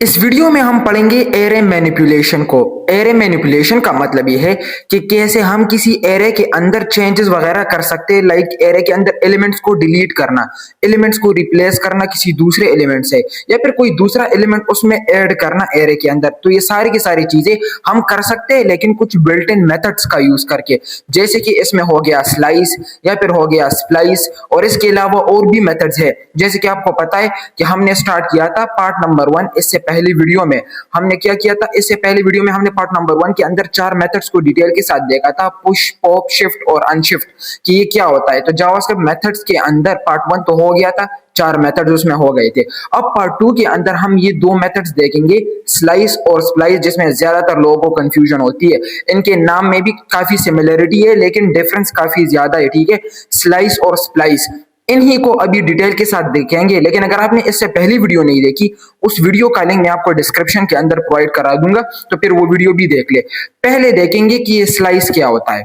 इस वीडियो में हम पढ़ेंगे एरे मैनिपुलेशन को। एरे मैनिपुलेशन का मतलब ये है कि कैसे हम किसी एरे के अंदर चेंजेस वगैरह कर सकते हैं, लाइक एरे के अंदर एलिमेंट्स को डिलीट करना, एलिमेंट्स को रिप्लेस करना किसी दूसरे एलिमेंट से, या फिर कोई दूसरा एलिमेंट उसमें ऐड करना एरे के अंदर। तो ये सारी की सारी चीजें हम कर सकते हैं, लेकिन कुछ बिल्ट इन मेथड्स का यूज करके, जैसे कि इसमें हो गया स्लाइस या फिर हो गया स्प्लाइस, और इसके अलावा और भी मेथड्स है। जैसे कि आपको पता है कि हमने स्टार्ट किया था पार्ट नंबर 1, इससे पहली वीडियो में हमने क्या किया था, इससे पहले वीडियो में हमने पार्ट नंबर 1 के अंदर 4 मेथड्स को डिटेल के साथ देखा था, पुश, पॉप, शिफ्ट और अनशिफ्ट, कि ये क्या होता है। तो जावास्क्रिप्ट मेथड्स के अंदर पार्ट 1 तो हो गया था, 4 मेथड्स उसमें हो गए थे। अब पार्ट 2 के अंदर हम ये 2 मेथड्स देखेंगे, स्लाइस और स्प्लाइस, जिसमें ज्यादातर लोगों को कंफ्यूजन होती है। इनके नाम में भी काफी सिमिलरिटी है, लेकिन डिफरेंस काफी ज्यादा है, ठीक है। स्लाइस और स्प्लाइस, इन्हीं को अभी डिटेल के साथ देखेंगे। लेकिन अगर आपने इससे पहली वीडियो नहीं देखी, उस वीडियो का लिंक मैं आपको डिस्क्रिप्शन के अंदर प्रोवाइड करा दूंगा, तो फिर वो वीडियो भी देख ले। पहले देखेंगे कि ये स्लाइस क्या होता है,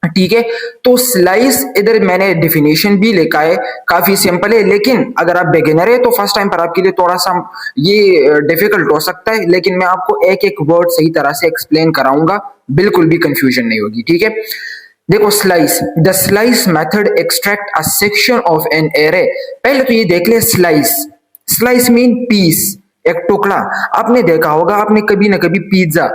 ठीक है। तो स्लाइस, इधर मैंने डेफिनेशन भी लिखा है, काफी सिंपल है, लेकिन अगर आप बिगिनर है तो फर्स्ट टाइम पर आपके लिए थोड़ा सा ये डिफिकल्ट हो सकता है, लेकिन मैं आपको एक एक वर्ड सही तरह से एक्सप्लेन कराऊंगा, बिल्कुल भी कंफ्यूजन नहीं होगी, ठीक है। देखो, slice, the slice method extract a section of an array. पहले तो ये देख ले, स्लाइस, स्लाइस मीन पीस, एक टुकड़ा। आपने देखा होगा, आपने कभी ना कभी पिज्जा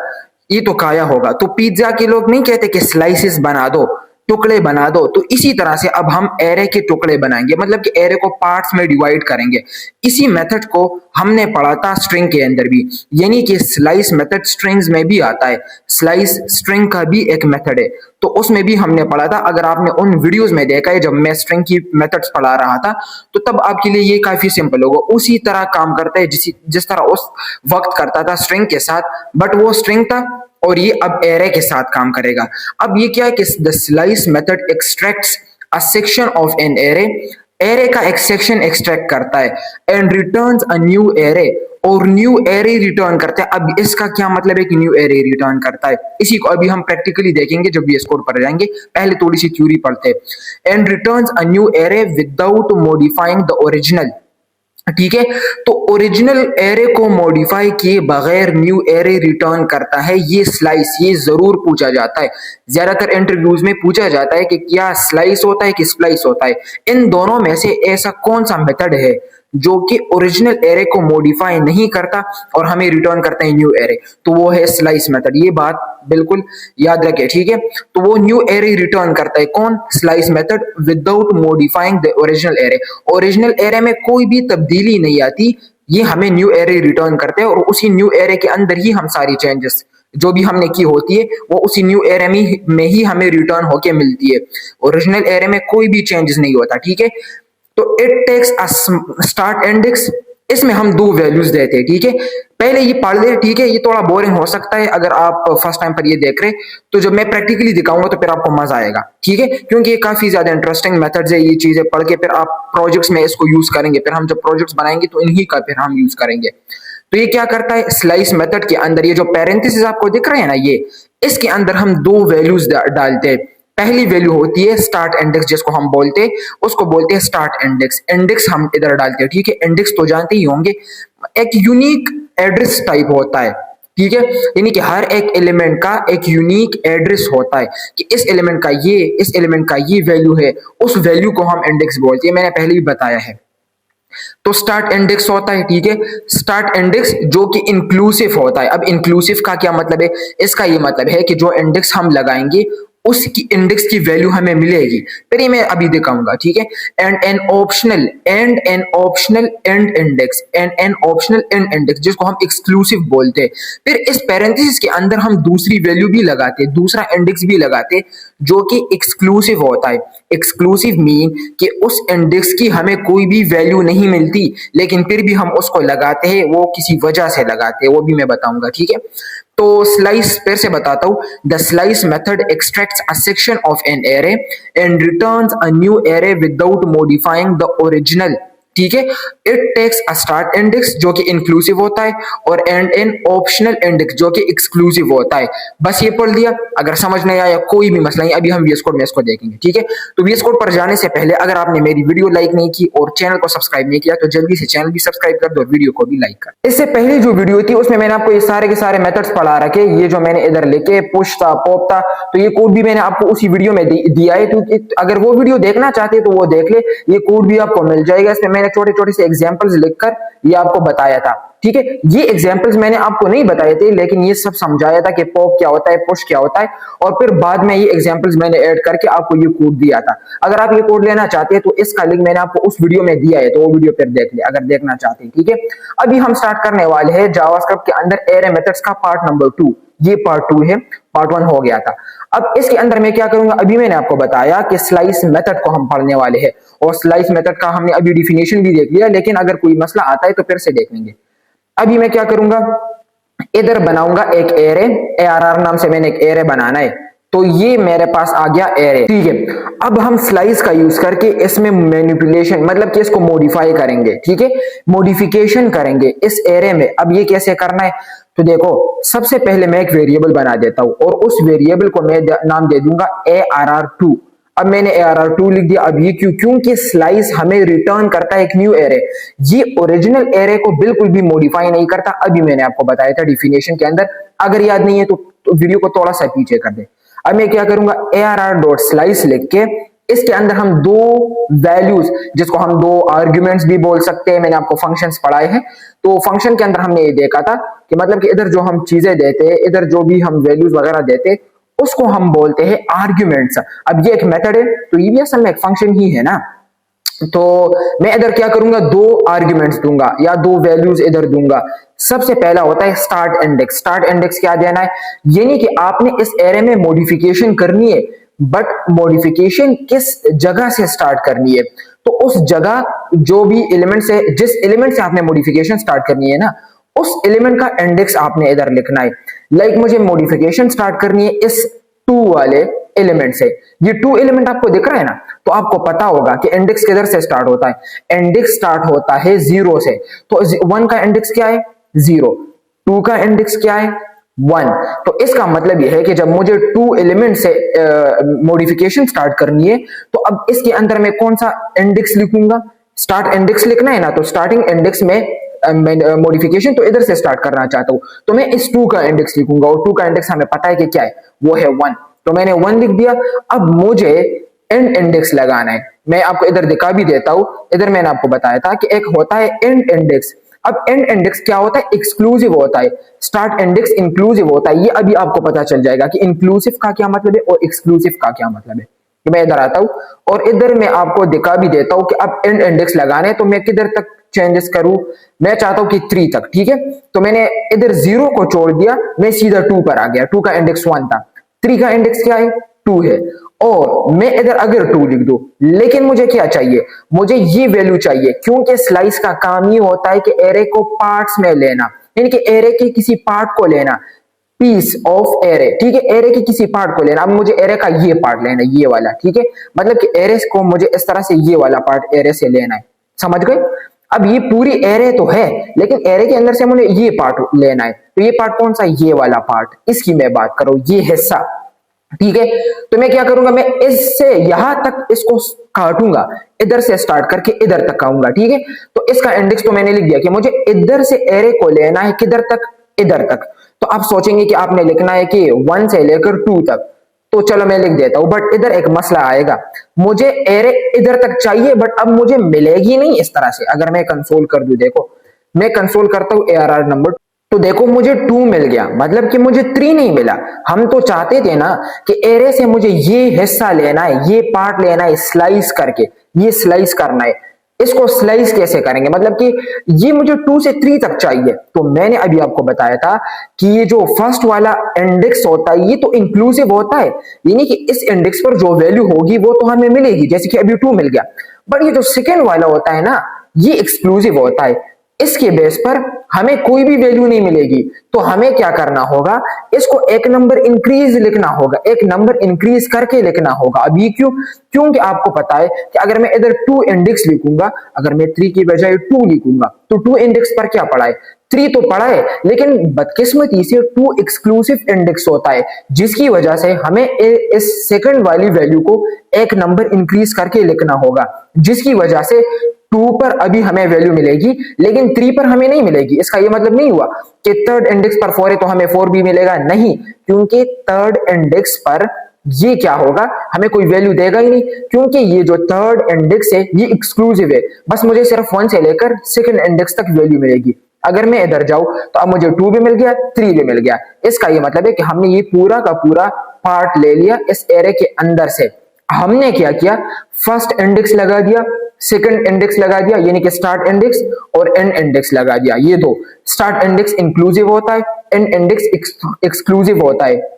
ये तो खाया होगा, तो पिज्जा के लोग नहीं कहते कि स्लाइसेस बना दो, टुकड़े बना दो। तो इसी तरह से अब हम एरे के टुकड़े बनाएंगे, मतलब कि एरे को पार्ट्स में डिवाइड करेंगे। इसी मेथड को हमने पढ़ा था स्ट्रिंग के अंदर भी, यानी कि स्लाइस मेथड स्ट्रिंग्स में भी आता है। स्लाइस स्ट्रिंग का भी एक मेथड है, तो उसमें भी हमने पढ़ा था। अगर आपने उन वीडियोस में देखा है जब मैं स्ट्रिंग की मेथड्स पढ़ा रहा था, तो तब आपके लिए ये काफी सिंपल होगा। उसी तरह काम करता है जिस तरह उस वक्त करता था स्ट्रिंग के साथ, बट वो स्ट्रिंग था और ये अब एरे के साथ काम करेगा। अब ये क्या है कि the slice method extracts a section of an array, array का एक सेक्शन एक्सट्रैक्ट करता है, and returns a new array, और न्यू एरे रिटर्न करता है। अब इसका क्या मतलब है कि न्यू एरे रिटर्न करता है, इसी को अभी हम प्रैक्टिकली देखेंगे जब VS कोड पर जाएंगे। पहले थोड़ी सी थ्योरी पढ़ते हैं। And returns a new array without modifying the original, ठीक है। तो ओरिजिनल एरे को मॉडिफाई किए बगैर न्यू एरे रिटर्न करता है ये स्लाइस। ये जरूर पूछा जाता है, ज्यादातर इंटरव्यूज में पूछा जाता है कि क्या स्लाइस होता है कि स्प्लाइस होता है। इन दोनों में से ऐसा कौन सा मेथड है जो कि ओरिजिनल एरे को मॉडिफाई नहीं करता और हमें रिटर्न करता है न्यू एरे? तो वो है स्लाइस मेथड। ये बात बिल्कुल याद रखे, ठीक है। तो वो न्यू एरे रिटर्न करता है, कौन? Slice method, without modifying the original array. Original array में कोई भी तब्दीली नहीं आती, ये हमें न्यू एरे रिटर्न करते हैं, और उसी न्यू एरे के अंदर ही हम सारी चेंजेस जो भी हमने की होती है वो उसी न्यू एरे में ही हमें रिटर्न होके मिलती है। ओरिजिनल एरे में कोई भी चेंजेस नहीं होता, ठीक है। तो it takes a start index, इसमें हम 2 वैल्यूज देते हैं, ठीक है। पहले ये पढ़ ले, ठीक है। ये थोड़ा बोरिंग हो सकता है अगर आप फर्स्ट टाइम पर ये देख रहे, तो जब मैं प्रैक्टिकली दिखाऊंगा तो फिर आपको मजा आएगा, ठीक है। क्योंकि ये काफी ज्यादा इंटरेस्टिंग मेथड्स है, ये चीजें पढ़ के फिर आप प्रोजेक्ट्स में इसको यूज करेंगे। फिर हम जब प्रोजेक्ट्स बनाएंगे तो इन्हीं का फिर हम यूज करेंगे। तो ये क्या करता है, स्लाइस मेथड के अंदर ये जो पैरेंथेसिस आपको दिख रहे हैं ना, ये इसके अंदर हम 2 वैल्यूज डालते हैं। पहली वैल्यू होती है स्टार्ट इंडेक्स, जिसको हम बोलते हैं, उसको बोलते हैं स्टार्ट इंडेक्स। इंडेक्स हम इधर डालते हैं, ठीक है। इंडेक्स तो जानते ही होंगे, एक यूनिक एड्रेस टाइप होता है, ठीक है। यानी कि हर एक एलिमेंट का एक यूनिक एड्रेस होता है कि इस एलिमेंट का ये वैल्यू है, उस वैल्यू को हम इंडेक्स बोलते हैं। मैंने पहले भी बताया है। तो स्टार्ट इंडेक्स होता है, ठीक है। स्टार्ट इंडेक्स जो कि इंक्लूसिव होता है। अब इंक्लूसिव का क्या मतलब है? इसका ये मतलब है कि जो इंडेक्स हम लगाएंगे उसकी इंडेक्स की वैल्यू हमें मिलेगी। फिर ये मैं अभी दिखाऊंगा, ठीक है। And an optional and index, and an optional and index, जिसको हम एक्सक्लूसिव बोलते हैं। फिर इस पैरेंथेसिस के अंदर हम दूसरी वैल्यू भी लगाते हैं, दूसरा इंडेक्स भी लगाते हैं, जो कि एक्सक्लूसिव होता है। एक्सक्लूसिव मीन कि उस इंडेक्स की हमें कोई भी वैल्यू नहीं मिलती, लेकिन फिर भी हम उसको लगाते हैं, वो किसी वजह से लगाते हैं, वो भी मैं बताऊंगा, ठीक है। तो स्लाइस फिर से बताता हूं। The slice method extracts a section of an array and returns a new array without modifying the original, ठीक है। It takes a start index जो कि इंक्लूसिव होता है और एंड एन ऑप्शनल इंडेक्स जो कि एक्सक्लूसिव होता है। बस ये पढ़ लिया। अगर समझ नहीं आया कोई भी मसला नहीं, अभी हम VS कोड में इसको देखेंगे, ठीक है। तो VS कोड पर जाने से पहले अगर आपने मेरी वीडियो लाइक नहीं की और चैनल को सब्सक्राइब नहीं किया तो जल्दी से चैनल भी सब्सक्राइब कर दो और वीडियो को भी लाइक कर। इससे पहले जो वीडियो थी उसमें मैंने आपको ये सारे के सारे मेथड्स पढ़ा रखे, ये जो मैंने इधर लेके पुश था, पॉप था, तो ये कोड भी मैंने आपको उसी वीडियो में दिया है। क्योंकि अगर वो वीडियो देखना चाहते तो वो देख ले, ये कोड भी आपको मिल जाएगा। इसमें मैंने छोटे छोटे से एग्जांपल्स लिखकर ये आपको बताया था, ठीक है। ये एग्जांपल्स मैंने आपको नहीं बताए थे, लेकिन ये सब समझाया था कि पॉप क्या होता है, पुश क्या होता है, और फिर बाद में ये एग्जांपल्स मैंने ऐड करके आपको ये कोड दिया था। अगर आप ये कोड लेना चाहते हैं तो इसका लिंक मैंने आपको उस वीडियो में दिया है, तो वो वीडियो फिर देख ले अगर देखना चाहते हैं, ठीक है। अभी हम स्टार्ट करने वाले हैं जावास्क्रिप्ट के अंदर एरे मेथड्स का पार्ट नंबर 2। ये पार्ट 2 है, पार्ट 1 हो गया था। अब इसके अंदर मैं क्या करूंगा, अभी मैंने आपको बताया कि स्लाइस मेथड को हम पढ़ने वाले हैं, और स्लाइस मेथड का हमने अभी डिफिनेशन भी देख लिया, लेकिन अगर कोई मसला आता है तो फिर से देख लेंगे। अभी मैं क्या करूंगा, इधर बनाऊंगा एक एरे, ARR नाम से मैंने एक एरे बनाना है, तो ये मेरे पास आ गया एरे, ठीक है। अब हम स्लाइस का यूज करके इसमें मैनिपुलेशन मतलब कि इसको मॉडिफाई करेंगे, ठीक है, मॉडिफिकेशन करेंगे इस एरे में। अब ये कैसे करना है, तो देखो सबसे पहले मैं एक वेरिएबल बना देता हूं और उस वेरिएबल को मैं नाम दे दूंगा ARR2। अब मैंने ARR2 लिख दिया। अब ये क्योंकि स्लाइस हमें रिटर्न करता है एक न्यू एरे, ये ओरिजिनल एरे को बिल्कुल भी मॉडिफाई नहीं करता। अभी मैंने आपको बताया था डिफिनेशन के अंदर, अगर याद नहीं है तो वीडियो को थोड़ा सा पीछे कर दे। अब मैं क्या करूंगा, ARR.slice लिख के इसके अंदर हम दो वैल्यूज, जिसको हम दो आर्ग्यूमेंट्स भी बोल सकते हैं, मैंने आपको फंक्शंस पढ़ाए हैं, तो फंक्शन के अंदर हमने ये देखा था कि मतलब कि इधर जो हम चीजें देते हैं, इधर जो भी हम वैल्यूज वगैरह देते हैं उसको हम बोलते हैं आर्ग्यूमेंट्स। अब ये एक मेथड है तो ये भी असल में एक फंक्शन ही है ना। तो मैं इधर क्या करूंगा, दो आर्ग्यूमेंट्स दूंगा या दो वैल्यूज इधर दूंगा। सबसे पहला होता है स्टार्ट इंडेक्स। स्टार्ट इंडेक्स क्या देना है, यानी कि आपने इस एरे में मॉडिफिकेशन करनी है, बट मॉडिफिकेशन किस जगह से स्टार्ट करनी है, तो उस जगह जो भी एलिमेंट से, जिस एलिमेंट से आपने मॉडिफिकेशन स्टार्ट करनी है ना, उस एलिमेंट का इंडेक्स आपने इधर लिखना है। लाइक मुझे मॉडिफिकेशन स्टार्ट करनी है इस 2 वाले एलिमेंट से। ये 2 एलिमेंट आपको दिख रहा है ना, तो आपको पता होगा कि इंडेक्स किधर से स्टार्ट होता है। इंडेक्स स्टार्ट होता है 0 से, तो 1 का इंडेक्स क्या है 0, 2 का इंडेक्स क्या है 1। तो इसका मतलब यह है कि जब मुझे 2 एलिमेंट से मॉडिफिकेशन स्टार्ट करनी है, तो अब इसके अंदर मैं कौन सा इंडेक्स लिखूंगा, स्टार्ट इंडेक्स लिखना है ना, तो स्टार्टिंग इंडेक्स में मॉडिफिकेशन तो इधर से स्टार्ट करना चाहता हूं, तो मैं इस 2 का इंडेक्स लिखूंगा, और 2 का इंडेक्स हमें पता है कि क्या है, वो है 1, तो मैंने 1 लिख दिया। अब मुझे एंड इंडेक्स लगाना है, मैं आपको इधर दिखा भी देता हूं। इधर मैंने आपको बताया था कि एक होता है एंड इंडेक्स। अब एंड इंडेक्स क्या होता है, एक्सक्लूसिव होता है। स्टार्ट इंडेक्स इंक्लूसिव होता है, ये अभी आपको पता चल जाएगा कि इंक्लूसिव का क्या मतलब है और एक्सक्लूसिव का क्या मतलब है। तो मैं इधर आता हूं और इधर मैं आपको दिखा भी देता हूं कि अब एंड इंडेक्स लगाना है, तो मैं किधर तक चेंजेस करूं, मैं चाहता हूं कि 3 तक, ठीक है। तो मैंने इधर 0 को छोड़ दिया, मैं सीधा 2 पर आ गया। 2 का इंडेक्स 1 था, 3 का इंडेक्स क्या है 2 है, और मैं इधर अगर 2 लिख दूं, लेकिन मुझे क्या चाहिए, मुझे ये वैल्यू चाहिए, क्योंकि स्लाइस का काम ये होता है कि एरे को पार्ट्स में लेना, यानी कि एरे के किसी पार्ट को लेना, पीस ऑफ एरे, ठीक है, एरे के किसी पार्ट को लेना। अब मुझे एरे का ये पार्ट लेना है, ये वाला, ठीक है, मतलब कि एरे को मुझे इस तरह से ये वाला पार्ट एरे से लेना है, समझ गए। अब ये पूरी एरे तो है, लेकिन एरे के अंदर से मुझे ये पार्ट लेना है, तो ये पार्ट कौन सा, ये वाला पार्ट, इसकी मैं बात करूं, ये हिस्सा, ठीक है। तो मैं क्या करूंगा, मैं इससे यहां तक इसको काटूंगा, इधर से स्टार्ट करके इधर तक आऊंगा, ठीक है। तो इसका इंडेक्स तो मैंने लिख दिया कि मुझे इधर से एरे को लेना है, किधर तक, इधर तक। तो आप सोचेंगे कि आपने लिखना है कि 1 से लेकर 2 तक, तो चलो मैं लिख देता हूं, बट इधर एक मसला आएगा, मुझे एरे इधर तक चाहिए, बट अब मुझे मिलेगी नहीं इस तरह से। अगर मैं कंसोल कर दूं, देखो मैं कंसोल करता हूं ARR नंबर, तो देखो मुझे 2 मिल गया, मतलब कि मुझे 3 नहीं मिला। हम तो चाहते थे ना कि एरे से मुझे ये हिस्सा लेना है, ये पार्ट लेना है, स्लाइस करके, ये स्लाइस करना है। इसको स्लाइस कैसे करेंगे, मतलब कि ये मुझे 2 से 3 तक चाहिए, तो मैंने अभी आपको बताया था कि ये जो फर्स्ट वाला इंडेक्स होता है ये तो इंक्लूसिव होता है, यानी कि इस इंडेक्स पर जो वैल्यू होगी वो तो हमें मिलेगी, जैसे कि अभी 2 मिल गया। बट ये जो सेकेंड वाला होता है ना, ये एक्सक्लूसिव होता है, इसके बेस पर हमें कोई भी वैल्यू नहीं मिलेगी। तो हमें क्या करना होगा, इसको एक नंबर इंक्रीज लिखना होगा, एक नंबर इंक्रीज करके लिखना होगा। अभी क्यों? क्योंकि आपको पता है कि अगर मैं इधर 2 इंडेक्स लिखूंगा, अगर मैं 3 की बजाय 2 लिखूंगा तो 2 इंडेक्स पर क्या पड़ा है, 3 तो पड़ा है, लेकिन बदकिस्मती से 2 एक्सक्लूसिव इंडेक्स होता है, जिसकी वजह से हमें इस सेकंड वाली वैल्यू को एक नंबर इंक्रीज करके लिखना होगा, जिसकी वजह से 2 पर अभी हमें वैल्यू मिलेगी लेकिन 3 पर हमें नहीं मिलेगी। इसका ये मतलब नहीं हुआ कि थर्ड इंडेक्स पर 4 है तो हमें 4 भी मिलेगा, नहीं, क्योंकि थर्ड इंडेक्स पर ये क्या होगा, हमें कोई वैल्यू देगा ही नहीं, क्योंकि ये जो थर्ड इंडेक्स है ये एक्सक्लूसिव है, बस मुझे सिर्फ 1 से लेकर सेकंड इंडेक्स तक वैल्यू मिलेगी। अगर मैं इधर जाऊं तो अब मुझे 2 भी मिल गया, 3 भी मिल गया। इसका ये मतलब है कि हमने ये पूरा का पूरा पार्ट ले लिया इस एरे के अंदर से। हमने क्या किया, फर्स्ट इंडेक्स लगा दिया, सेकंड इंडेक्स लगा दिया, यानी कि स्टार्ट इंडेक्स, और एंड इंडेक्स लगा दिया। ये दो, स्टार्ट इंडेक्स इंक्लूसिव होता है, एंड इंडेक्स एक्सक्लूसिव होता है।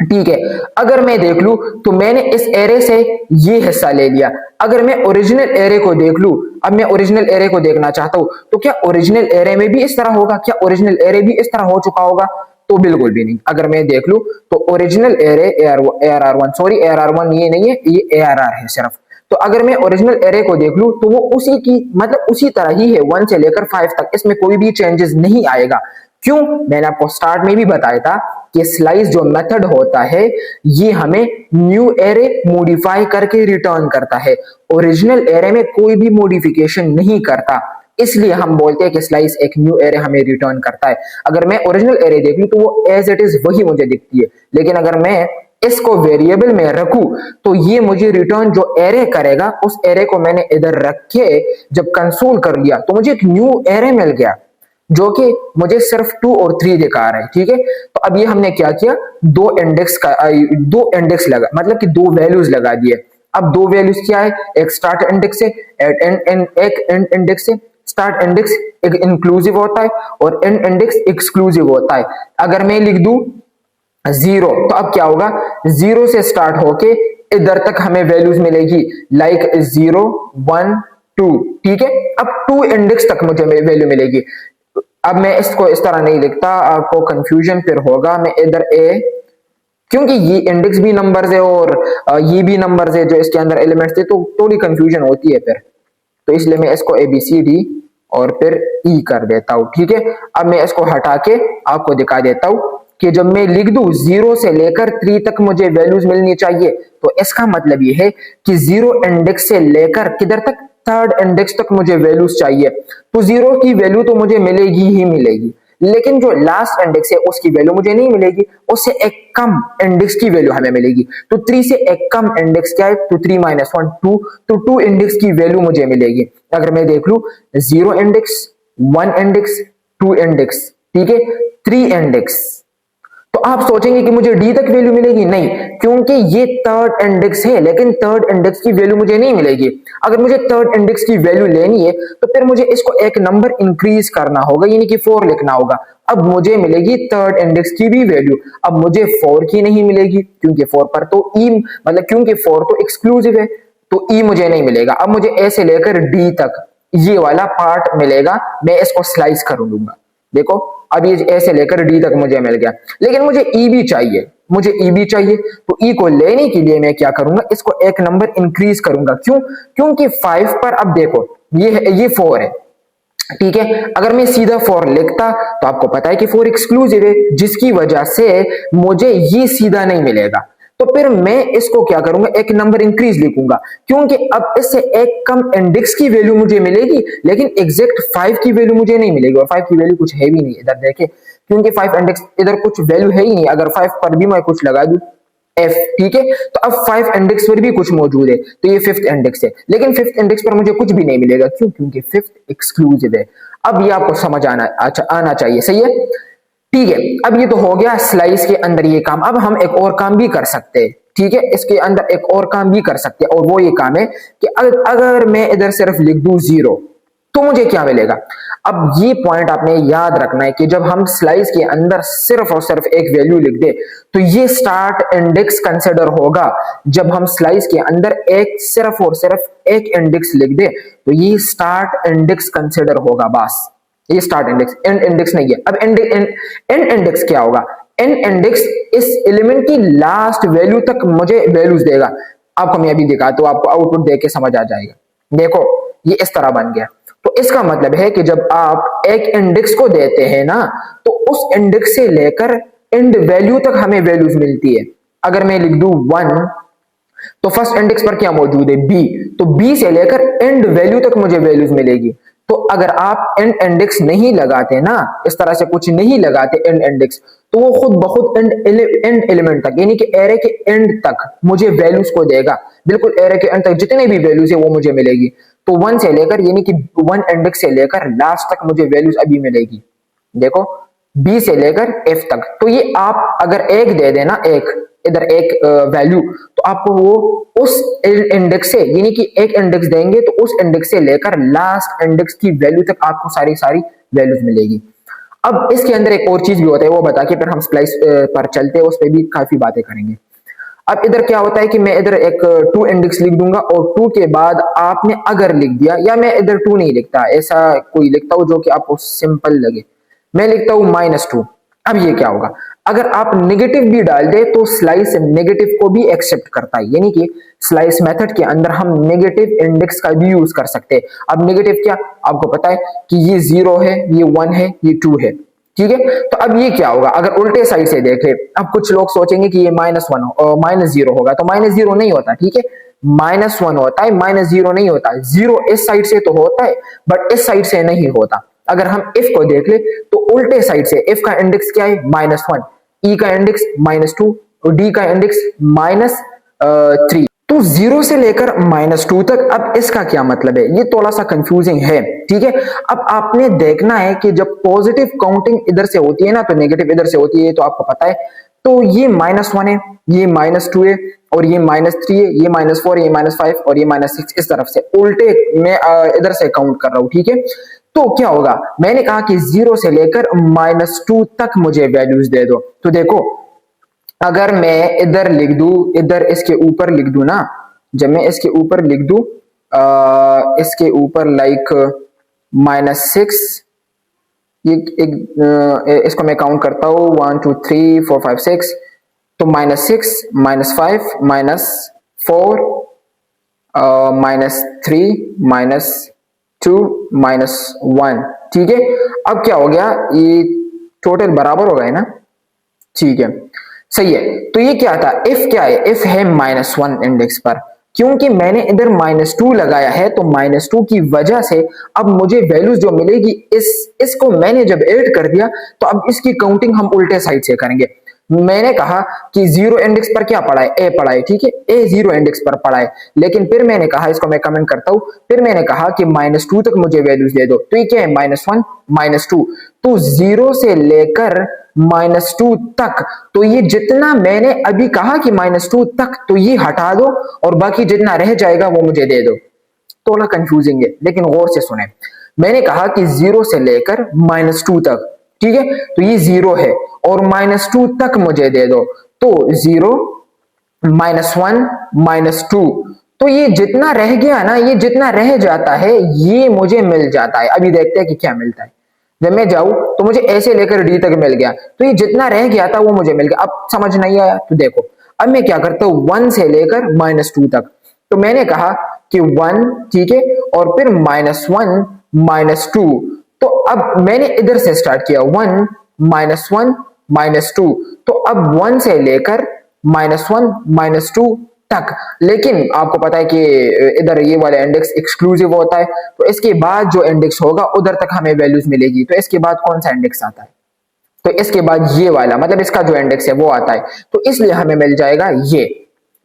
ठीक है, अगर मैं देख लूं तो मैंने इस एरे से ये हिस्सा ले लिया। अगर मैं ओरिजिनल एरे को देख लूं, अब मैं ओरिजिनल एरे को देखना चाहता हूं, तो क्या ओरिजिनल एरे में भी इस तरह होगा? क्या ओरिजिनल एरे भी इस तरह हो चुका होगा? तो बिल्कुल भी नहीं। अगर मैं देख लूं तो original array ARR1, sorry ARR1 ये नहीं है, ये ARR है सिर्फ। तो अगर मैं ओरिजिनल एरे को देख लूं तो वो उसी की मतलब उसी तरह ही है, 1 से लेकर 5 तक, इसमें कोई भी चेंजेस नहीं आएगा। क्यों? मैंने आपको स्टार्ट में भी बताया था कि स्लाइस जो मेथड होता है ये हमें न्यू एरे मॉडिफाई करके रिटर्न करता है, ओरिजिनल एरे में कोई भी मॉडिफिकेशन नहीं करता, इसलिए हम बोलते हैं कि स्लाइस एक न्यू एरे हमें रिटर्न करता है। अगर मैं ओरिजिनल एरे देख लूं तो वो एज इट इज वही मुझे दिखती है, लेकिन अगर मैं इसको वेरिएबल में रखूं तो ये मुझे रिटर्न जो एरे करेगा, उस एरे को मैंने इधर रख के जब कंसोल कर लिया तो मुझे एक न्यू एरे मिल गया जो कि मुझे सिर्फ 2 और 3 दिखा रहा है। ठीक है, तो अब ये हमने क्या किया, दो इंडेक्स लगा, मतलब कि दो वैल्यूज लगा दिए। अब दो वैल्यूज क्या है, एक स्टार्ट इंडेक्स है, एक एंड इंडेक्स है। स्टार्ट इंडेक्स एक इंक्लूसिव होता है और एंड इंडेक्स एक्सक्लूसिव होता है। अगर मैं लिख दूं 0 तो अब क्या होगा, 0 से स्टार्ट होके इधर तक हमें वैल्यूज मिलेगी, लाइक 0 1 2। ठीक है, अब 2 इंडेक्स तक मुझे वैल्यू मिलेगी। अब मैं इसको इस तरह नहीं लिखता, आपको कंफ्यूजन फिर होगा। मैं इधर ए, क्योंकि ये इंडेक्स भी नंबर्स है और ये भी नंबर्स है जो इसके अंदर एलिमेंट्स थे, तो थोड़ी कंफ्यूजन होती है फिर, तो इसलिए मैं इसको ABCD और फिर E कर देता हूं। ठीक है, अब मैं इसको हटा के आपको दिखा देता हूं कि जब मैं लिख दूं 0 से लेकर 3 तक मुझे वैल्यूज मिलनी चाहिए, तो इसका मतलब ये है कि 0 इंडेक्स से लेकर किधर तक, थर्ड इंडेक्स तक मुझे वैल्यूज चाहिए। तो 0 की वैल्यू तो मुझे मिलेगी ही मिलेगी, लेकिन जो लास्ट इंडेक्स है उसकी वैल्यू मुझे नहीं मिलेगी, उससे एक कम इंडेक्स की वैल्यू हमें मिलेगी। तो 3 से एक कम इंडेक्स क्या है, तो 3 - 1 2, तो 2 इंडेक्स की वैल्यू मुझे मिलेगी। अगर मैं देख लूं 0 इंडेक्स, 1 इंडेक्स, 2 इंडेक्स, ठीक है, 3 इंडेक्स, तो आप सोचेंगे कि मुझे डी तक वैल्यू मिलेगी, नहीं, क्योंकि ये थर्ड इंडेक्स है, लेकिन थर्ड इंडेक्स की वैल्यू मुझे नहीं मिलेगी। अगर मुझे थर्ड इंडेक्स की वैल्यू लेनी है तो फिर मुझे इसको एक नंबर इंक्रीज करना होगा, यानी कि 4 लिखना होगा। अब मुझे मिलेगी थर्ड इंडेक्स की भी वैल्यू, अब मुझे 4 की नहीं मिलेगी, क्योंकि 4 पर तो ई, मतलब क्योंकि 4 तो एक्सक्लूसिव है, तो ई मुझे नहीं मिलेगा। अब मुझे ए से लेकर डी तक ये वाला पार्ट मिलेगा, मैं इसको स्लाइस कर लूंगा। देखो, अब ये ए से लेकर डी तक मुझे मिल गया, लेकिन मुझे ई भी चाहिए, मुझे ई भी चाहिए। तो ई को लेने के लिए मैं क्या करूंगा, इसको एक नंबर इंक्रीज करूंगा। क्यों? क्योंकि 5 पर अब देखो ये 4 है, ठीक है। अगर मैं सीधा 4 लिखता तो आपको पता है कि 4 एक्सक्लूसिव है, जिसकी वजह से मुझे ये सीधा नहीं मिलेगा। तो फिर मैं इसको क्या करूंगा, एक नंबर इंक्रीज लिखूंगा, क्योंकि अब इससे एक कम इंडेक्स की वैल्यू मुझे मिलेगी, लेकिन एग्जैक्ट 5 की वैल्यू मुझे नहीं मिलेगी। और 5 की वैल्यू कुछ है भी नहीं इधर, देखे, क्योंकि 5 इंडेक्स इधर कुछ वैल्यू है ही नहीं। अगर 5 पर भी मैं कुछ लगा दूं F, ठीक है, तो अब 5 इंडेक्स पर भी कुछ मौजूद है, तो ये 5th इंडेक्स है, लेकिन 5th इंडेक्स पर मुझे कुछ भी नहीं मिलेगा। क्यों? क्योंकि 5th एक्सक्लूसिव है। अब ये आपको समझ आना चाहिए, सही है, ठीक है। अब ये तो हो गया स्लाइस के अंदर ये काम। अब हम एक और काम भी कर सकते हैं, ठीक है, इसके अंदर एक और काम भी कर सकते हैं, और वो ये काम है कि अगर मैं इधर सिर्फ लिख दूं 0 तो मुझे क्या मिलेगा। अब ये पॉइंट आपने याद रखना है कि जब हम स्लाइस के अंदर सिर्फ और सिर्फ एक वैल्यू लिख दे तो ये स्टार्ट इंडेक्स कंसिडर होगा। जब हम स्लाइस के अंदर एक सिर्फ और सिर्फ एक इंडेक्स लिख दे तो ये स्टार्ट इंडेक्स कंसिडर होगा बस। ये स्टार्ट इंडेक्स, एंड इंडेक्स नहीं है। अब एंड इंडेक्स क्या होगा? एंड इंडेक्स इस एलिमेंट की लास्ट वैल्यू तक मुझे वैल्यूज देगा। आपको मैं अभी दिखा तो आपको आउटपुट देख के समझ आ जाएगा। देखो ये इस तरह बन गया। तो इसका मतलब है कि जब आप एक इंडेक्स को देते हैं ना, तो उस इंडेक्स से लेकर एंड वैल्यू तक हमें वैल्यूज मिलती है। अगर मैं लिख दूं 1, तो फर्स्ट इंडेक्स पर क्या मौजूद है? बी, तो बी से लेकर एंड वैल्यू तक मुझे वैल्यूज मिलेगी। तो अगर आप एंड इंडेक्स नहीं लगाते ना, इस तरह से कुछ नहीं लगाते एंड इंडेक्स, तो वो खुद ब खुद एंड एलिमेंट तक यानी कि एरे के एंड तक मुझे वैल्यूज को देगा। बिल्कुल एरे के एंड तक जितने भी वैल्यूज है वो मुझे मिलेगी। तो 1 से लेकर यानी कि 1 इंडेक्स से लेकर लास्ट तक मुझे वैल्यूज अभी मिलेगी। देखो बी से लेकर एफ तक। तो ये आप अगर एक दे देना, एक इधर एक वैल्यू, तो आपको वो उस इंडेक्स से यानी कि एक इंडेक्स देंगे तो उस इंडेक्स से लेकर लास्ट इंडेक्स की वैल्यू तक आपको सारी सारी वैल्यूज मिलेगी। अब इसके अंदर एक और चीज भी होता है, वो बता के फिर हम स्प्लाइस पर चलते हैं, उस पर भी काफी बातें करेंगे। अब इधर क्या होता है कि मैं इधर एक 2 इंडेक्स लिख दूंगा और 2 के बाद आपने अगर लिख दिया, या मैं इधर 2 नहीं लिखता, ऐसा कोई लिखता हूं जो कि आपको सिंपल लगे। मैं लिखता हूं -2। अब ये क्या होगा? अगर आप नेगेटिव भी डाल दे तो स्लाइस नेगेटिव को भी एक्सेप्ट करता है, यानी कि स्लाइस मेथड के अंदर हम नेगेटिव इंडेक्स का भी यूज कर सकते हैं। अब नेगेटिव क्या, आपको पता है कि ये 0 है, ये 1 है, ये 2 है, ठीक है। तो अब ये क्या होगा? अगर उल्टे साइड से देखें, अब कुछ लोग सोचेंगे कि ये -1 और -0 होगा, तो -0 नहीं होता, ठीक है, -1 होता है, -0 नहीं होता। 0 इस साइड से तो होता है बट इस साइड से नहीं होता। अगर हम if को देख ले तो उल्टे साइड से f का इंडेक्स क्या है? -1, e का इंडेक्स -2 और d का इंडेक्स -3। तो 0 से लेकर -2 तक। अब इसका क्या मतलब है? ये थोड़ा सा कंफ्यूजिंग है, ठीक है। अब आपने देखना है कि जब पॉजिटिव काउंटिंग इधर से होती है ना, तो नेगेटिव इधर से होती है, तो आपको पता है। तो ये -1 है, ये -2 है, और ये -3 है, ये -4, ये -5 और ये -6, इस तरफ से उल्टे मैं इधर से काउंट कर रहा हूं, ठीक है। तो क्या होगा? मैंने कहा कि 0 से लेकर -2 तक मुझे वैल्यूज दे दो। तो देखो अगर मैं इधर लिख दूं, इधर इसके ऊपर लिख दूं ना, जब मैं इसके ऊपर लिख दूं इसके ऊपर लाइक -6, ये इसको मैं काउंट करता हूं 1 2 3 4 5 6, तो -6 -5 -4 -3 -2 -1, ठीक है। अब क्या हो गया? ये टोटल बराबर हो गए ना, ठीक है, सही है। तो ये क्या था? इफ क्या है? इफ है -1 इंडेक्स पर। क्योंकि मैंने इधर -2 लगाया है, तो -2 की वजह से अब मुझे वैल्यूज जो मिलेगी, इसको मैंने जब ऐड कर दिया, तो अब इसकी काउंटिंग हम उल्टे साइड से करेंगे। मैंने कहा कि 0 इंडेक्स पर क्या पढ़ा है? ए पढ़ा है, ठीक है, ए 0 इंडेक्स पर पढ़ा है। लेकिन फिर मैंने कहा, इसको मैं कमेंट करता हूं, फिर मैंने कहा कि -2 तक मुझे वैल्यूज दे दो। तो ये क्या है? -1 -2। तो 0 से लेकर -2 तक, तो ये जितना मैंने अभी कहा कि -2 तक, तो ये हटा दो और बाकी जितना रह जाएगा वो मुझे दे दो। थोड़ा कंफ्यूजिंग है, लेकिन गौर से सुने। मैंने कहा कि 0 से लेकर -2 तक, ठीक है, तो ये 0 है और -2 तक मुझे दे दो। तो 0 -1 -2, तो ये जितना रह गया ना, ये जितना रह जाता है ये मुझे मिल जाता है। अभी देखते हैं कि क्या मिलता है। जब मैं जाऊं तो मुझे ऐसे लेकर डी तक मिल गया, तो ये जितना रह गया था वो मुझे मिल गया। अब समझ नहीं आया तो देखो, अब मैं क्या करता हूं, 1 से लेकर -2 तक। तो मैंने कहा कि 1, ठीक है, और फिर -1 -2। तो अब मैंने इधर से स्टार्ट किया 1 -2, तो अब 1 से लेकर -1 -2 तक। लेकिन आपको पता है कि इधर ये वाला इंडेक्स एक्सक्लूसिव होता है, तो इसके बाद जो इंडेक्स होगा उधर तक हमें वैल्यूज मिलेगी। तो इसके बाद कौन सा इंडेक्स आता है? तो इसके बाद ये वाला, मतलब इसका जो इंडेक्स है वो आता है, तो इसलिए हमें मिल जाएगा ये,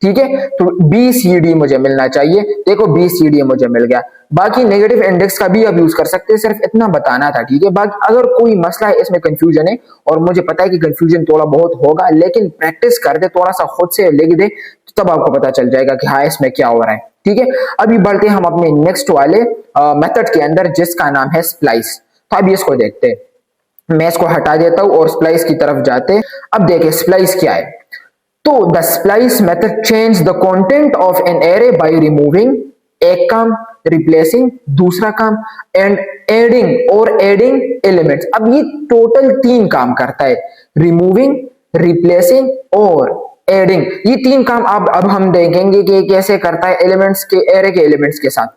ठीक है। तो BCD मुझे मिलना चाहिए। देखो BCD मुझे मिल गया। बाकी नेगेटिव इंडेक्स का भी अब यूज कर सकते हैं, सिर्फ इतना बताना था, ठीक है। बाकी अगर कोई मसला है, इसमें कंफ्यूजन है, और मुझे पता है कि कंफ्यूजन थोड़ा बहुत होगा, लेकिन प्रैक्टिस कर दे, थोड़ा सा खुद से लिख दे, तो तब आपको पता चल जाएगा कि हाँ इसमें क्या हो रहा है, ठीक है। अभी बढ़ते हैं हम अपने नेक्स्ट वाले मेथड के अंदर, जिसका नाम है स्प्लाइस। तो अभी इसको देखते हैं। मैं इसको हटा देता हूं और स्प्लाइस की तरफ जाते हैं। अब देखिए स्प्लाइस क्या है। तो the splice method change the content of an array by removing एक काम, रिप्लेसिंग दूसरा काम, एंड एडिंग और एडिंग एलिमेंट्स। अब ये टोटल 3 काम करता है, रिमूविंग, रिप्लेसिंग और एडिंग। ये 3 काम अब हम देखेंगे कि कैसे करता है एलिमेंट्स के, एरे के एलिमेंट्स के साथ।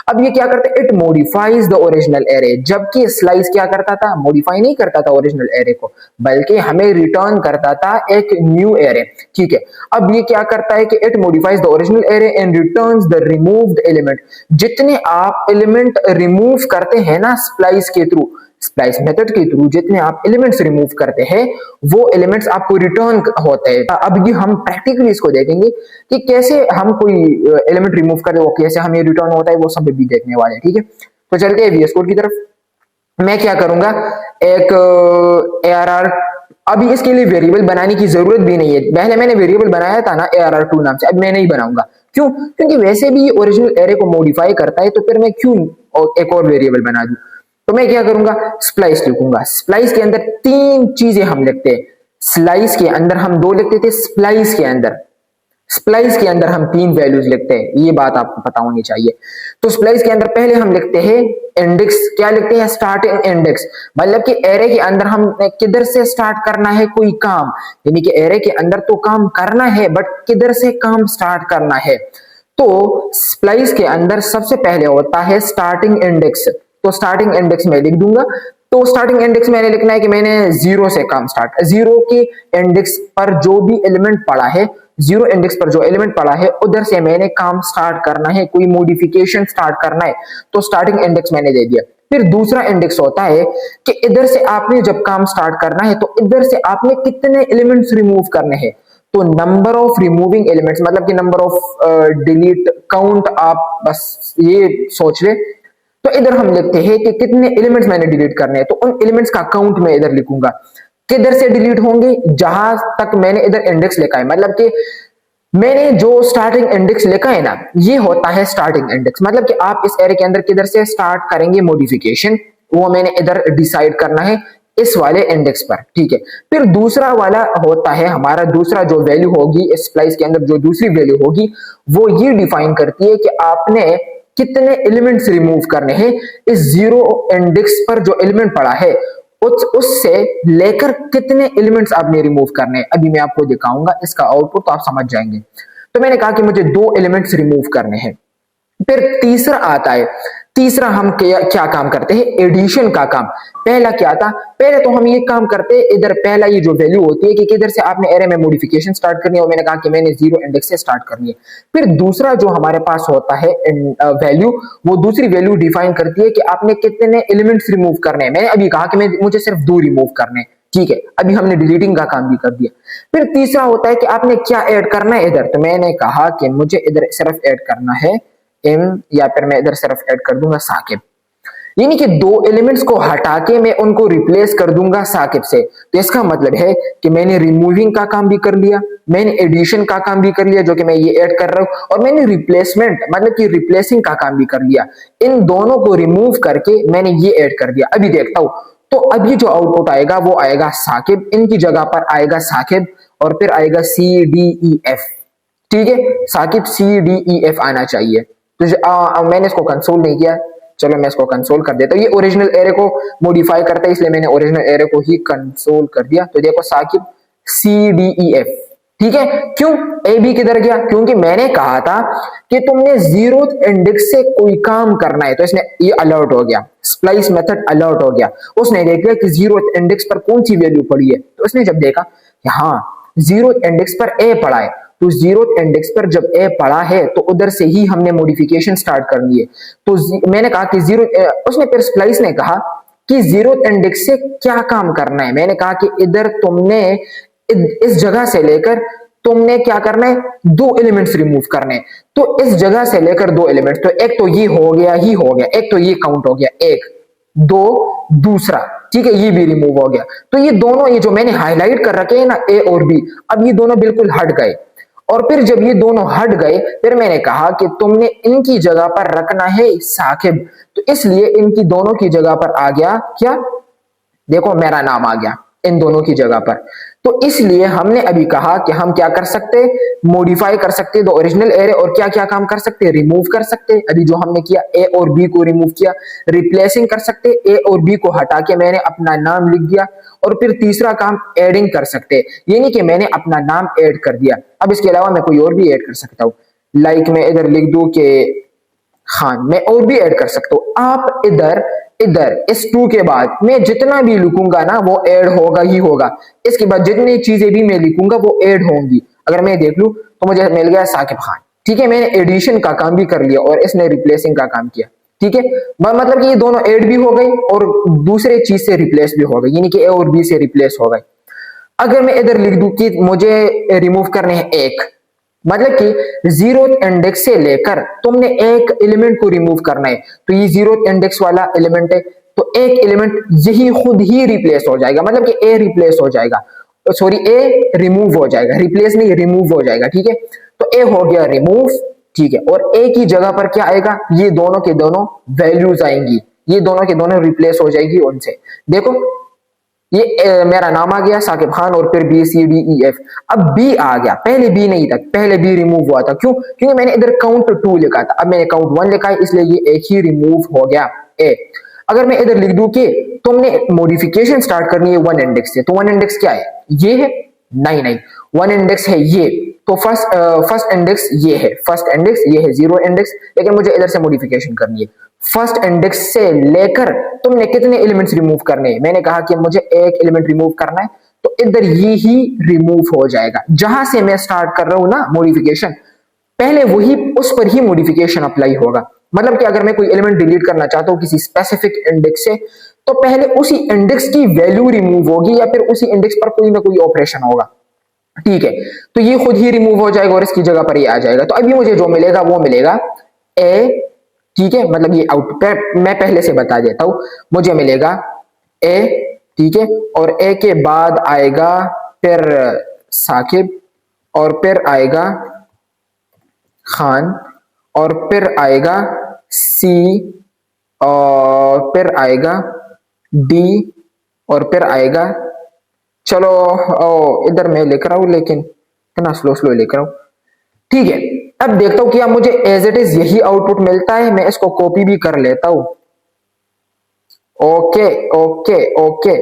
अब ये क्या करता है, it modifies the original array. जबकि स्लाइस क्या करता था, मॉडिफाई नहीं करता था ओरिजिनल एरे को, बल्कि हमें रिटर्न करता था एक न्यू एरे। ठीक है, अब ये क्या करता है कि it modifies the original array and returns the removed element. जितने आप एलिमेंट रिमूव करते हैं ना स्प्लाइस के थ्रू, स्प्लाइस मेथड के थ्रू जितने आप एलिमेंट्स रिमूव करते हैं वो एलिमेंट्स आपको रिटर्न होते हैं। अब ये हम प्रैक्टिकली इसको देखेंगे कि कैसे हम कोई एलिमेंट रिमूव करें, वो कैसे हमें रिटर्न होता है, वो सब भी देखने वाले हैं। ठीक है, तो चलते हैं VS कोड की तरफ। मैं क्या करूंगा, एक ARR, अभी इसके लिए वेरिएबल बनाने की जरूरत भी नहीं है। पहले मैंने वेरिएबल बनाया था ना ARR2 नाम से, अब मैं नहीं बनाऊंगा। क्यों? क्योंकि वैसे भी ये ओरिजिनल एरे को मॉडिफाई करता है, तो फिर मैं क्यों एक और वेरिएबल बना दूं। तो मैं क्या करूंगा, स्प्लाइस लिखूंगा। स्प्लाइस के अंदर 3 चीजें हम लिखते हैं। स्लाइस के अंदर हम 2 लिखते थे, स्प्लाइस के अंदर हम 3 वैल्यूज लिखते हैं। ये बात आपको पता होनी चाहिए। तो स्प्लाइस के अंदर पहले हम लिखते हैं इंडेक्स। क्या लिखते हैं, स्टार्टिंग इंडेक्स। मतलब कि एरे के अंदर हम किधर से स्टार्ट करना है कोई काम, यानी कि एरे के अंदर तो काम करना है, बट किधर से काम स्टार्ट करना है। तो स्प्लाइस के अंदर सबसे पहले होता है स्टार्टिंग इंडेक्स। तो स्टार्टिंग इंडेक्स में लिख दूंगा। तो स्टार्टिंग इंडेक्स मैंने लिखना है कि मैंने 0 से काम स्टार्ट, 0 के इंडेक्स पर जो भी एलिमेंट पड़ा है, 0 इंडेक्स पर जो एलिमेंट पड़ा है उधर से मैंने काम स्टार्ट करना है, कोई मॉडिफिकेशन स्टार्ट करना है। तो स्टार्टिंग इंडेक्स मैंने दे दिया। फिर दूसरा इंडेक्स होता है कि इधर से आपने जब काम स्टार्ट करना है तो इधर से आपने कितने एलिमेंट्स रिमूव करने हैं। तो नंबर ऑफ रिमूविंग एलिमेंट्स, मतलब कि नंबर ऑफ डिलीट काउंट, आप बस ये सोच ले। तो इधर हम लिखते हैं कि कितने एलिमेंट्स मैंने डिलीट करने हैं, तो उन एलिमेंट्स का काउंट मैं इधर लिखूंगा। किधर से डिलीट होंगे, जहां तक मैंने इधर इंडेक्स लिखा है। मतलब कि मैंने जो स्टार्टिंग इंडेक्स लिखा है ना, ये होता है स्टार्टिंग इंडेक्स। मतलब कि आप इस एरे के अंदर किधर से स्टार्ट करेंगे मॉडिफिकेशन, वो मैंने इधर डिसाइड करना है इस वाले इंडेक्स पर। ठीक है, फिर दूसरा वाला होता है हमारा, दूसरा जो वैल्यू होगी इस स्प्लाइस के अंदर, जो दूसरी वैल्यू होगी वो ये डिफाइन करती है कि आपने कितने एलिमेंट्स रिमूव करने हैं। इस 0 इंडेक्स पर जो एलिमेंट पड़ा है उससे लेकर कितने एलिमेंट्स आपने रिमूव करने हैं। अभी मैं आपको दिखाऊंगा इसका आउटपुट, तो आप समझ जाएंगे। तो मैंने कहा कि मुझे 2 एलिमेंट्स रिमूव करने हैं। फिर तीसरा आता है, तीसरा हम क्या काम करते हैं, एडिशन का काम। पहला क्या था, पहले तो हम ये काम करते हैं, इधर पहला ये जो वैल्यू होती है कि किधर से आपने एरे में मॉडिफिकेशन स्टार्ट करनी है, और मैंने कहा कि मैंने 0 इंडेक्स से स्टार्ट करनी है। फिर दूसरा जो हमारे पास होता है वैल्यू, वो दूसरी वैल्यू डिफाइन करती है कि आपने कितने एलिमेंट्स रिमूव करने हैं। मैंने अभी कहा कि मुझे सिर्फ 2 रिमूव करने हैं। ठीक है, अभी हमने डिलीटिंग का काम भी कर दिया। फिर तीसरा होता है कि आपने क्या ऐड करना है इधर। तो मैंने कहा कि मुझे इधर सिर्फ ऐड करना है m, या फिर मैं इधर सिर्फ ऐड कर दूंगा साकिब। यानी कि 2 एलिमेंट्स को हटा के मैं उनको रिप्लेस कर दूंगा साकिब से। तो इसका मतलब है कि मैंने रिमूविंग का काम भी कर लिया, मैंने एडिशन का काम भी कर लिया जो कि मैं ये ऐड कर रहा हूं, और मैंने रिप्लेसमेंट मतलब कि रिप्लेसिंग का काम भी कर लिया। इन दोनों को रिमूव करके मैंने ये ऐड कर दिया। अभी देखता हूं, तो अभी जो आउटपुट आएगा वो आएगा साकिब, इनकी जगह पर आएगा साकिब, और फिर आएगा CDEF। ठीक है, साकिब CDEF आना चाहिए। तो मैंने इसको कंसोल नहीं किया, चलो मैं इसको कंसोल कर देता हूँ। ये ओरिजिनल एरे को मॉडिफाई करता है, इसलिए मैंने ओरिजिनल एरे को ही कंसोल कर दिया। तो देखो साकिब CDEF। ठीक है, क्यों ए बी किधर गया, क्योंकि मैंने कहा था कि तुमने 0 इंडेक्स से कोई काम करना है। तो इसने ये अलर्ट हो गया, स्प्लाइस मेथड अलर्ट हो गया। उसने देख लिया कि 0 इंडेक्स पर कौन सी वैल्यू पड़ी है। तो उसने जब देखा कि हाँ 0 इंडेक्स पर ए पड़ा है, तो 0 इंडेक्स पर जब ए पड़ा है तो उधर से ही हमने मॉडिफिकेशन स्टार्ट करनी है। तो मैंने कहा कि 0, उसने फिर स्प्लाइस ने कहा कि 0 इंडेक्स से क्या काम करना है। मैंने कहा कि इधर तुमने इस जगह से लेकर तुमने क्या करना है, 2 एलिमेंट्स रिमूव करने हैं। तो इस जगह से लेकर 2 एलिमेंट्स, तो एक तो ये हो गया ही हो गया, एक तो ये काउंट हो गया, 1 2 दूसरा, ठीक है, ये भी रिमूव हो गया। तो ये दोनों, ये जो मैंने हाईलाइट कर रखे हैं ना ए और बी, अब ये दोनों बिल्कुल हट गए। और फिर जब ये दोनों हट गए, फिर मैंने कहा कि तुमने इनकी जगह पर रखना है साकिब। तो इसलिए इनकी दोनों की जगह पर आ गया क्या, देखो मेरा नाम आ गया। इन दोनों की जगह पर। तो इसलिए हमने अभी कहा कि हम क्या कर सकते, मॉडिफाई कर सकते द ओरिजिनल एरे, और क्या क्या काम कर सकते, रिमूव कर सकते। अभी जो हमने किया ए और बी को रिमूव किया, रिप्लेसिंग कर सकते, ए और बी को हटा के मैंने अपना नाम लिख दिया। और फिर तीसरा काम एडिंग कर सकते, यानी कि मैंने अपना नाम ऐड कर दिया। अब इसके अलावा मैं कोई और भी ऐड कर सकता हूँ, लाइक मैं इधर लिख दूं कि खान, मैं और भी ऐड कर सकता हूँ। आप इधर इधर इस टू के बाद मैं जितना भी लिखूंगा ना वो ऐड होगा ही होगा। इसके बाद जितनी चीजें भी मैं लिखूंगा वो ऐड होंगी। अगर मैं देख लूं तो मुझे मिल गया साकिब खान, ठीक है, मैंने एडिशन का काम भी कर लिया और इसने रिप्लेसिंग का काम किया, ठीक है। मतलब कि ये दोनों ऐड भी हो गई और दूसरे चीज से रिप्लेस भी हो गई, यानी कि ए और बी से रिप्लेस हो गई। अगर मैं इधर लिख दूं कि मुझे रिमूव करने हैं एक, मतलब कि जीरो इंडेक्स से लेकर तुमने एक एलिमेंट को रिमूव करना है, तो ये जीरो इंडेक्स वाला एलिमेंट है, तो एक एलिमेंट यही खुद ही रिप्लेस हो जाएगा, मतलब कि ए रिप्लेस हो जाएगा, सॉरी ए रिमूव हो जाएगा, रिप्लेस नहीं रिमूव हो जाएगा, ठीक है। तो ए हो गया रिमूव, ठीक है, और ए की जगह पर क्या आएगा, ये दोनों के दोनों वैल्यूज आएंगी, ये दोनों के दोनों रिप्लेस हो जाएगी उनसे। देखो ये मेरा नाम आ गया साकिब खान और फिर B C D E F. अब बी आ गया, पहले बी नहीं था, पहले बी रिमूव हुआ था, क्यों, क्योंकि मैंने इधर काउंट 2 लिखा था, अब मैंने काउंट 1 लिखा है, इसलिए ये एक ही रिमूव हो गया ए। अगर मैं इधर लिख दूं कि तुमने मॉडिफिकेशन स्टार्ट करनी है 1 इंडेक्स से, तो 1 इंडेक्स क्या है, ये है, नहीं नहीं 1 इंडेक्स है ये, तो फर्स्ट इंडेक्स ये है, फर्स्ट इंडेक्स ये है 0 इंडेक्स, लेकिन मुझे इधर से मॉडिफिकेशन करनी है। फर्स्ट इंडेक्स से लेकर तुमने कितने एलिमेंट्स रिमूव करने हैं, मैंने कहा कि मुझे एक एलिमेंट रिमूव करना है, तो इधर ये ही रिमूव हो जाएगा। जहां से मैं स्टार्ट कर रहा हूं ना मॉडिफिकेशन, पहले वही उस पर ही मॉडिफिकेशन अप्लाई होगा। मतलब कि अगर मैं कोई एलिमेंट डिलीट करना चाहता हूं किसी स्पेसिफिक इंडेक्स से, तो पहले उसी इंडेक्स की वैल्यू रिमूव होगी या फिर उसी इंडेक्स पर कोई ना कोई ऑपरेशन होगा, ठीक है। तो ये खुद ही रिमूव हो जाएगा और इसकी जगह पर ये आ जाएगा। तो अभी मुझे जो मिलेगा वो मिलेगा ए, ठीक है, मतलब ये आउटपुट मैं पहले से बता देता हूं, मुझे मिलेगा ए, ठीक है, और ए के बाद आएगा फिर साकिब, और फिर आएगा खान, और फिर आएगा सी, और फिर आएगा डी, और फिर आएगा, चलो इधर मैं लिख रहा हूं लेकिन इतना स्लो स्लो लिख रहा हूं, ठीक है। अब देखता हूं कि अब मुझे एज इट इज यही आउटपुट मिलता है, मैं इसको कॉपी भी कर लेता हूं। ओके ओके ओके,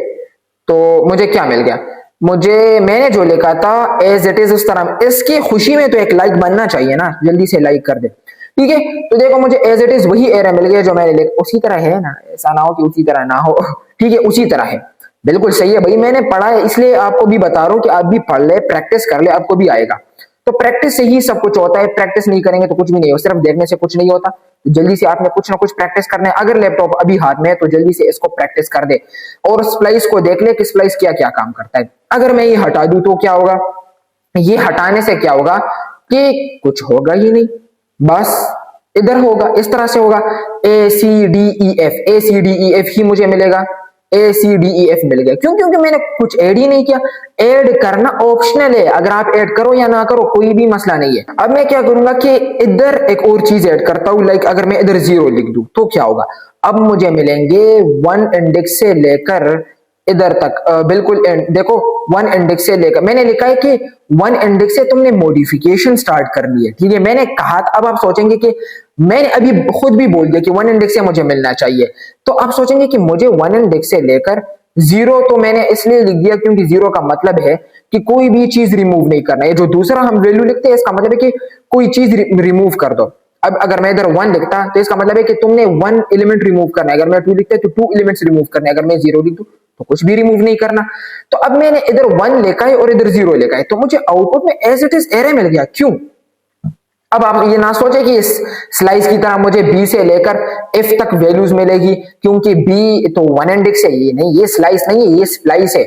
तो मुझे क्या मिल गया, मुझे मैंने जो लिखा था एज इट इज उस तरह, इसकी खुशी में तो एक लाइक बनना चाहिए ना, जल्दी से लाइक कर दे, ठीक है। तो देखो मुझे एज इट इज वही एरर मिल गया जो मैंने लिखा, उसी तरह है ना, ऐसा ना हो कि उसी तरह ना हो, ठीक है, उसी तरह है, बिल्कुल सही है भाई, मैंने पढ़ा है इसलिए आपको भी बता रहा हूं कि आप भी पढ़ ले, प्रैक्टिस कर ले, आपको भी आएगा। तो प्रैक्टिस से ही सब कुछ होता है, प्रैक्टिस नहीं करेंगे तो कुछ भी नहीं हो, सिर्फ देखने से कुछ नहीं होता। तो जल्दी से आपने कुछ ना कुछ प्रैक्टिस करना है, अगर लैपटॉप अभी हाथ में है तो जल्दी से इसको प्रैक्टिस कर दे और स्प्लाइस को देख ले कि स्प्लाइस क्या क्या काम करता है। अगर मैं ये हटा दूं तो क्या होगा, ये हटाने से क्या होगा कि कुछ होगा ही नहीं, बस इधर होगा, इस तरह से होगा, ए सी डी ई एफ, ए सी डी ई एफ ही मुझे मिलेगा, ए सी डी ई एफ मिल गया, क्यों, क्योंकि मैंने कुछ ऐड ही नहीं किया। ऐड करना ऑप्शनल है, अगर आप ऐड करो या ना करो कोई भी मसला नहीं है। अब मैं क्या करूंगा कि इधर एक और चीज ऐड करता हूं, लाइक अगर मैं इधर 0 लिख दूं तो क्या होगा, अब मुझे मिलेंगे 1 इंडेक्स से लेकर इधर तक, बिल्कुल देखो 1 इंडेक्स से लेकर, मैंने लिखा है कि 1 इंडेक्स से तुमने मॉडिफिकेशन स्टार्ट करनी है, ठीक है, मैंने कहा। अब आप सोचेंगे कि मैंने अभी खुद भी बोल दिया कि 1 इंडेक्स से मुझे मिलना चाहिए, तो आप सोचेंगे कि मुझे 1 इंडेक्स से लेकर 0, तो मैंने इसलिए लिख दिया क्योंकि 0 का मतलब है कि कोई भी चीज रिमूव नहीं करना है। जो दूसरा हम वैल्यू लिखते हैं इसका मतलब है कि कोई चीज रिमूव कर दो। अब अगर मैं इधर 1 लिखता तो इसका मतलब है कि तुमने 1 एलिमेंट रिमूव करना है, अगर मैं 2 लिखता तो 2 एलिमेंट्स रिमूव करने, अगर मैं 0 लिख दूं तो कुछ भी रिमूव नहीं करना। तो अब मैंने इधर 1 लिखा है और इधर 0 लिखा है, तो मुझे आउटपुट में एज इट इज एरे मिल गया, क्यों। अब आप ये ना सोचे कि इस स्लाइस की तरह मुझे बी से लेकर एफ तक वैल्यूज मिलेगी, क्योंकि बी तो 1 इंडेक्स है, ये नहीं, ये स्लाइस नहीं है, ये स्प्लाइस है।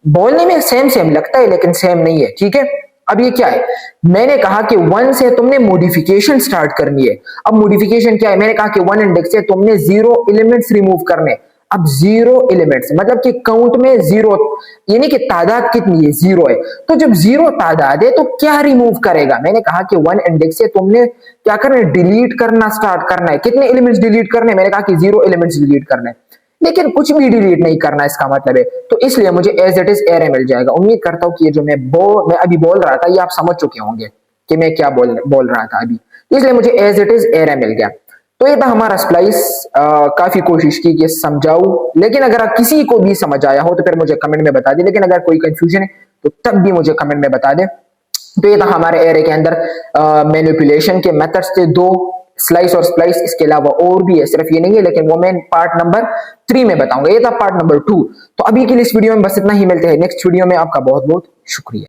बोलने में सेम सेम लगता है लेकिन सेम नहीं है, ठीक है। अब ये क्या है, मैंने कहा कि 1 से तुमने मॉडिफिकेशन स्टार्ट करनी है। अब मॉडिफिकेशन क्या है, मैंने कहा कि 1 इंडेक्स से तुमने 0 एलिमेंट्स रिमूव करने। अब 0 एलिमेंट्स मतलब कि काउंट में 0, यानी कि तादाद कितनी है, 0 है। तो जब 0 तादाद है तो क्या रिमूव करेगा, मैंने कहा कि 1 इंडेक्स से तुमने क्या करना है, डिलीट करना स्टार्ट करना है। कितने एलिमेंट्स डिलीट करने, मैंने कहा कि 0 एलिमेंट्स डिलीट करना है। लेकिन कुछ भी डिलीट नहीं करना, इसका मतलब है। तो इसलिए मुझे एज इट इज एरे मिल जाएगा। उम्मीद करता हूँ कि ये जो मैं अभी बोल रहा था ये आप समझ चुके होंगे कि मैं क्या बोल रहा था अभी। इसलिए मुझे एज इट इज एरे मिल गया। तो ये था हमारा स्प्लाइस। काफी कोशिश की कि समझाऊं, लेकिन अगर किसी को भी समझ आया हो तो फिर मुझे कमेंट में बता दे, लेकिन अगर कोई कंफ्यूजन है तो तब भी मुझे कमेंट में बता दे। तो ये था हमारे एरे के अंदर मैनिपुलेशन के मेथड्स थे दो, स्लाइस और स्प्लाइस। इसके अलावा और भी है, सिर्फ ये नहीं है, लेकिन वो मैं पार्ट नंबर 3 में बताऊंगा। ये था पार्ट नंबर 2। तो अभी के लिए इस वीडियो में बस इतना ही। मिलते हैं नेक्स्ट वीडियो में। आपका बहुत बहुत शुक्रिया।